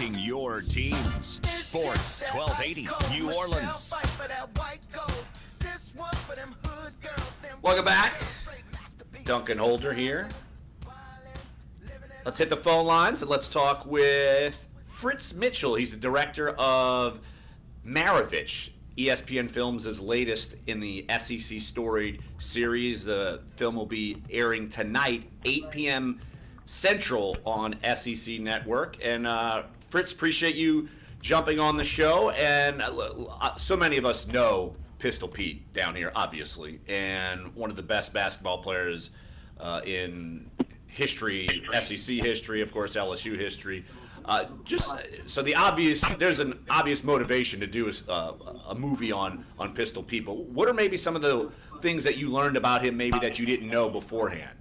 Talking your teams. Sports 1280 New Orleans. Welcome back. Dunc Holder here. Let's hit the phone lines and let's talk with Fritz Mitchell. He's the director of Maravich, ESPN Films' latest in the SEC Storied series. The film will be airing tonight, 8 p.m. Central on SEC Network. And Fritz, appreciate you jumping on the show. And so many of us know Pistol Pete down here, obviously, and one of the best basketball players in history, SEC history, of course, LSU history. There's an obvious motivation to do a movie on Pistol Pete. But what are maybe some of the things that you learned about him, maybe that you didn't know beforehand?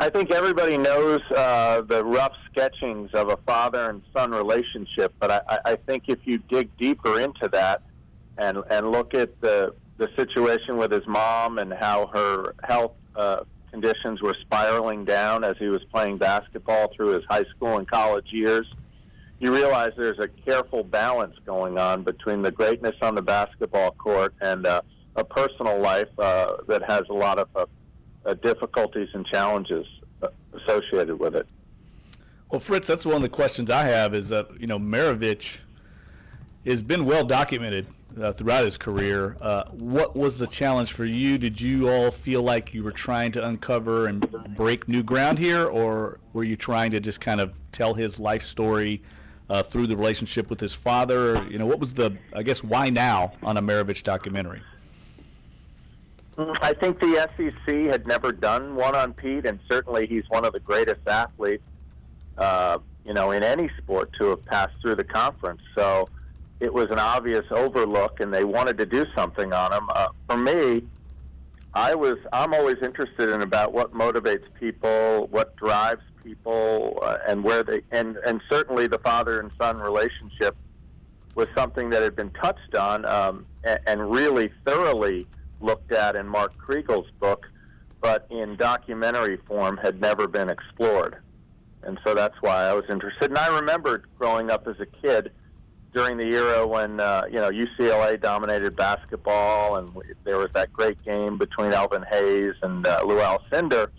I think everybody knows the rough sketchings of a father and son relationship, but I think if you dig deeper into that and look at the situation with his mom and how her health conditions were spiraling down as he was playing basketball through his high school and college years, you realize there's a careful balance going on between the greatness on the basketball court and a personal life that has a lot of difficulties and challenges associated with it. Well, Fritz, that's one of the questions I have is that, Maravich has been well documented throughout his career. What was the challenge for you? Did you all feel like you were trying to uncover and break new ground here, or were you trying to just kind of tell his life story through the relationship with his father? What was why now on a Maravich documentary? I think the SEC had never done one on Pete, and certainly he's one of the greatest athletes, in any sport to have passed through the conference. So it was an obvious overlook, and they wanted to do something on him. For me, I'm always interested in about what motivates people, what drives people, and where they and certainly the father and son relationship was something that had been touched on and really thoroughly looked at in Mark Kriegel's book, but in documentary form had never been explored. And so that's why I was interested. And I remembered growing up as a kid during the era when UCLA dominated basketball, and there was that great game between Elvin Hayes and Lou Alcindor,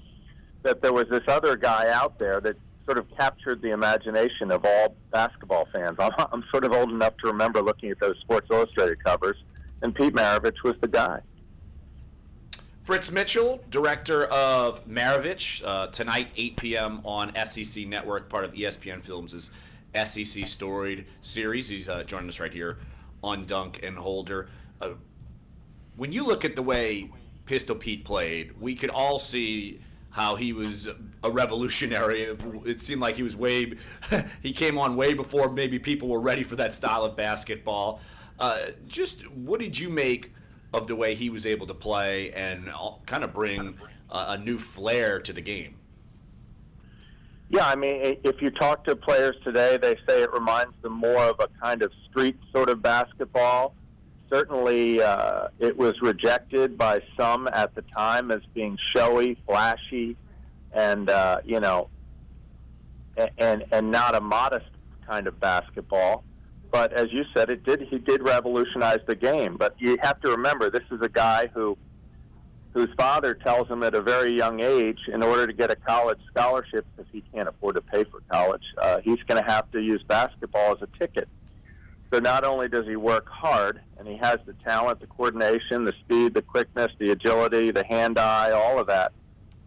that there was this other guy out there that sort of captured the imagination of all basketball fans. I'm sort of old enough to remember looking at those Sports Illustrated covers, and Pete Maravich was the guy. Fritz Mitchell, director of Maravich, tonight 8 p.m. on SEC Network, part of ESPN Films' SEC Storied series. He's joining us right here on Dunc Holder. When you look at the way Pistol Pete played, we could all see how he was a revolutionary. It seemed like he came on way before maybe people were ready for that style of basketball. Just what did you make of the way he was able to play and kind of bring a new flair to the game? Yeah, I mean, if you talk to players today, they say it reminds them more of a kind of street sort of basketball. Certainly, it was rejected by some at the time as being showy, flashy, and not a modest kind of basketball. But as you said, he did revolutionize the game. But you have to remember, this is a guy whose father tells him at a very young age, in order to get a college scholarship, because he can't afford to pay for college, he's going to have to use basketball as a ticket. So not only does he work hard, and he has the talent, the coordination, the speed, the quickness, the agility, the hand-eye, all of that,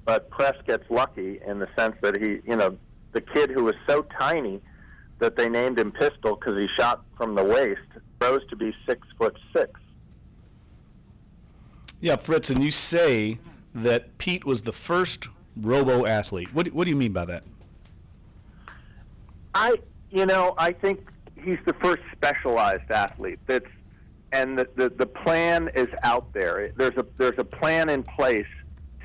but Press gets lucky in the sense that the kid who was so tiny that they named him Pistol because he shot from the waist, grows to be 6'6". Yeah, Fritz, and you say that Pete was the first robo-athlete. What do you mean by that? I think he's the first specialized athlete. The plan is out there. There's a plan in place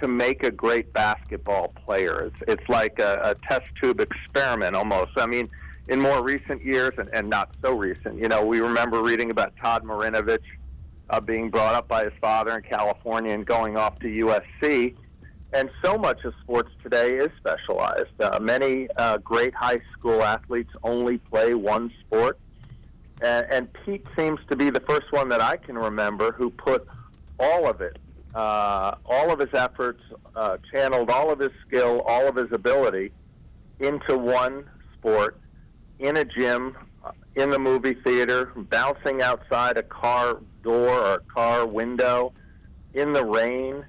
to make a great basketball player. It's like a test tube experiment almost. I mean, in more recent years, and not so recent, we remember reading about Todd Marinovich being brought up by his father in California and going off to USC. And so much of sports today is specialized. Many great high school athletes only play one sport. And Pete seems to be the first one that I can remember who put all of it, all of his efforts, channeled all of his skill, all of his ability into one sport, in a gym, in the movie theater, bouncing outside a car door or a car window, in the rain.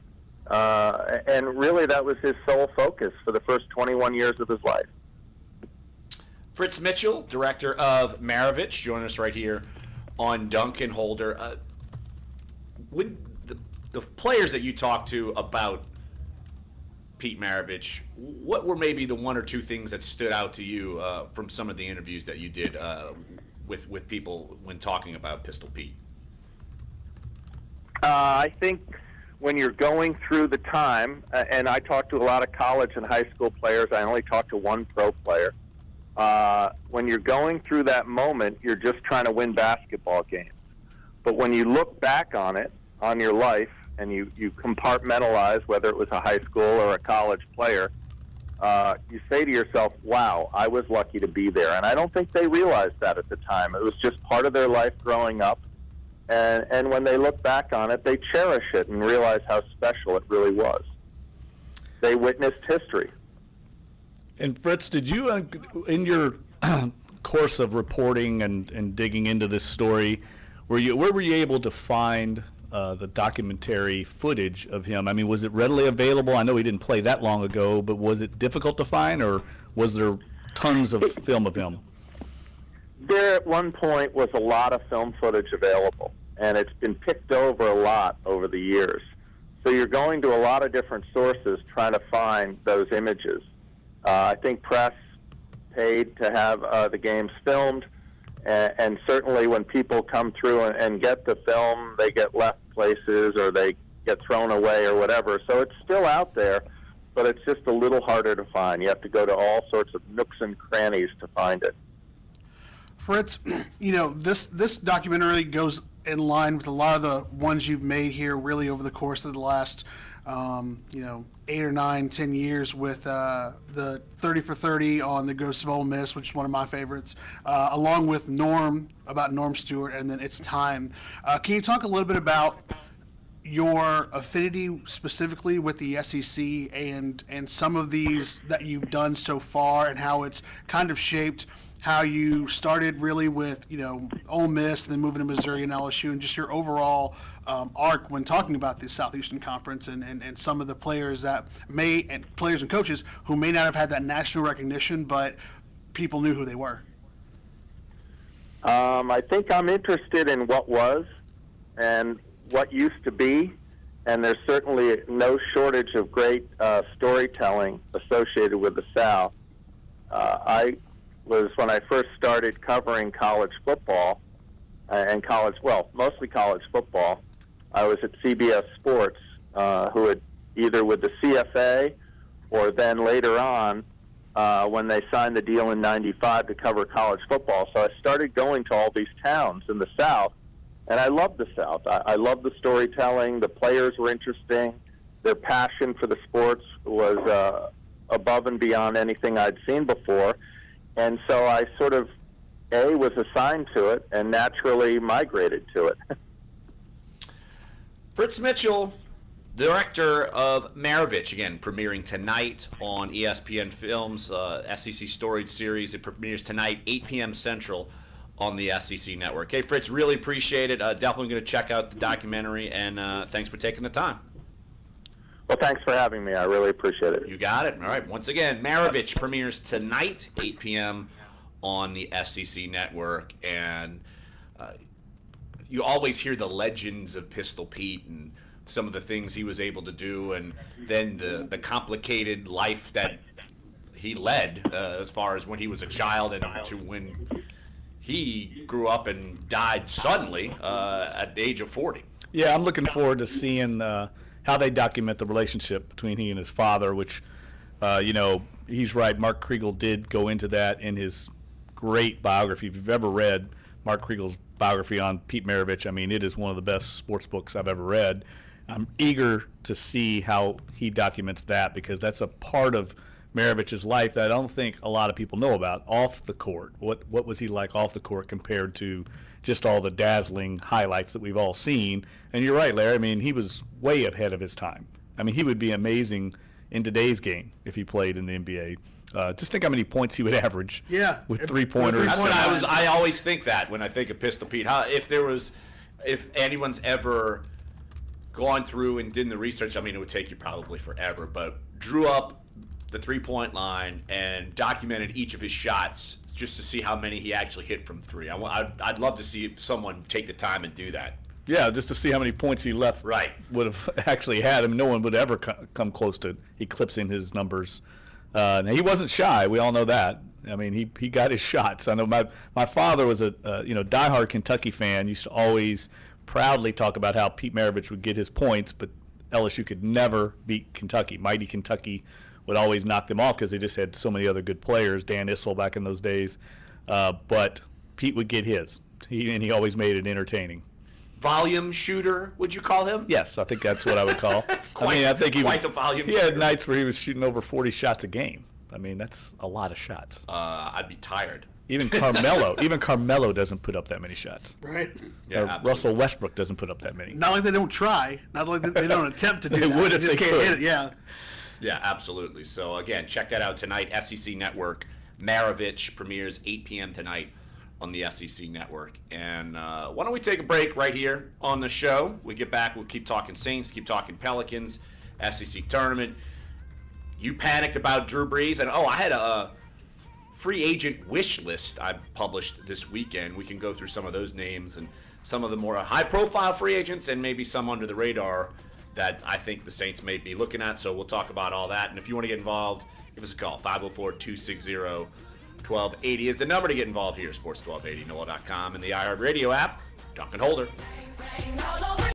And really that was his sole focus for the first 21 years of his life. Fritz Mitchell, director of Maravich, joining us right here on Dunc Holder. When the players that you talked to about Pete Maravich, what were maybe the one or two things that stood out to you from some of the interviews that you did with people when talking about Pistol Pete? I think when you're going through the time, and I talked to a lot of college and high school players, I only talked to one pro player. When you're going through that moment, you're just trying to win basketball games. But when you look back on it, on your life, and you compartmentalize whether it was a high school or a college player, you say to yourself, wow, I was lucky to be there. And I don't think they realized that at the time. It was just part of their life growing up. And when they look back on it, they cherish it and realize how special it really was. They witnessed history. And Fritz, did you, in your course of reporting and digging into this story, where were you able to find the documentary footage of him? I mean, was it readily available? I know he didn't play that long ago, but was it difficult to find, or was there tons of film of him? There at one point was a lot of film footage available, and it's been picked over a lot over the years. So you're going to a lot of different sources trying to find those images. I think press paid to have the games filmed, and certainly when people come through and get the film, they get left places or they get thrown away or whatever. So it's still out there, but it's just a little harder to find. You have to go to all sorts of nooks and crannies to find it. Fritz, you know, this documentary goes in line with a lot of the ones you've made here really over the course of the last 8 or 9, 10 years, with the 30 for 30 on the Ghosts of Ole Miss, which is one of my favorites, along with Norm, about Norm Stewart, and then It's Time. Can you talk a little bit about your affinity specifically with the SEC and some of these that you've done so far, and how it's kind of shaped how you started really with, Ole Miss, then moving to Missouri and LSU, and just your overall arc when talking about the Southeastern Conference and some of the players players and coaches who may not have had that national recognition, but people knew who they were? I think I'm interested in what was and what used to be, and there's certainly no shortage of great storytelling associated with the South. When I first started covering college football and mostly college football, I was at CBS Sports, who had either with the CFA or then later on when they signed the deal in '95 to cover college football. So I started going to all these towns in the South, and I loved the South. I loved the storytelling. The players were interesting. Their passion for the sports was above and beyond anything I'd seen before. And so I sort of, was assigned to it and naturally migrated to it. Fritz Mitchell, director of Maravich, again, premiering tonight on ESPN Films, SEC Storied series. It premieres tonight, 8 p.m. Central on the SEC Network. Hey, Fritz, really appreciate it. Definitely going to check out the documentary, and thanks for taking the time. Well, thanks for having me. I really appreciate it. You got it. All right. Once again, Maravich premieres tonight, 8 p.m. on the SEC Network. And you always hear the legends of Pistol Pete and some of the things he was able to do, and then the complicated life that he led as far as when he was a child and to when he grew up and died suddenly at the age of 40. Yeah, I'm looking forward to seeing how they document the relationship between he and his father, which, he's right. Mark Kriegel did go into that in his great biography. If you've ever read Mark Kriegel's biography on Pete Maravich, I mean, it is one of the best sports books I've ever read. I'm eager to see how he documents that, because that's a part of Maravich's life that I don't think a lot of people know about off the court. What was he like off the court compared to just all the dazzling highlights that we've all seen? And you're right, Larry. I mean, he was way ahead of his time. I mean, he would be amazing in today's game if he played in the NBA. Just think how many points he would average. Yeah, with three-pointers. That's what I always think that when I think of Pistol Pete. If anyone's ever gone through and did the research, I mean, it would take you probably forever, but drew up the three-point line and documented each of his shots just to see how many he actually hit from three. I'd love to see someone take the time and do that. Yeah, just to see how many points he left would have actually had. I mean, no one would ever come close to eclipsing his numbers. Now, he wasn't shy. We all know that. I mean, he got his shots. I know my father was a diehard Kentucky fan. Used to always proudly talk about how Pete Maravich would get his points, but LSU could never beat Kentucky. Mighty Kentucky would always knock them off because they just had so many other good players. Dan Issel back in those days, but Pete would get his. He always made it entertaining. Volume shooter, would you call him? Yes, I think that's what I would call. I think the volume he shooter. had nights where he was shooting over 40 shots a game. I mean, that's a lot of shots. I'd be tired. Even Carmelo doesn't put up that many shots. Right. Yeah, Russell Westbrook doesn't put up that many. Not like they don't try. Not like they don't attempt to do They that. would if just they can't could. hit it. Yeah. Yeah, absolutely. So, again, check that out tonight. SEC Network. Maravich premieres 8 p.m. tonight on the SEC Network. And why don't we take a break right here on the show? We get back, we'll keep talking Saints, keep talking Pelicans, SEC Tournament. You panicked about Drew Brees. And, I had a free agent wish list I published this weekend. We can go through some of those names and some of the more high-profile free agents and maybe some under the radar that I think the Saints may be looking at. So we'll talk about all that. And if you want to get involved, give us a call. 504-260-1280 is the number to get involved here. Sports 1280, NOLA.com, and the iHeartRadio app. Dunc Holder.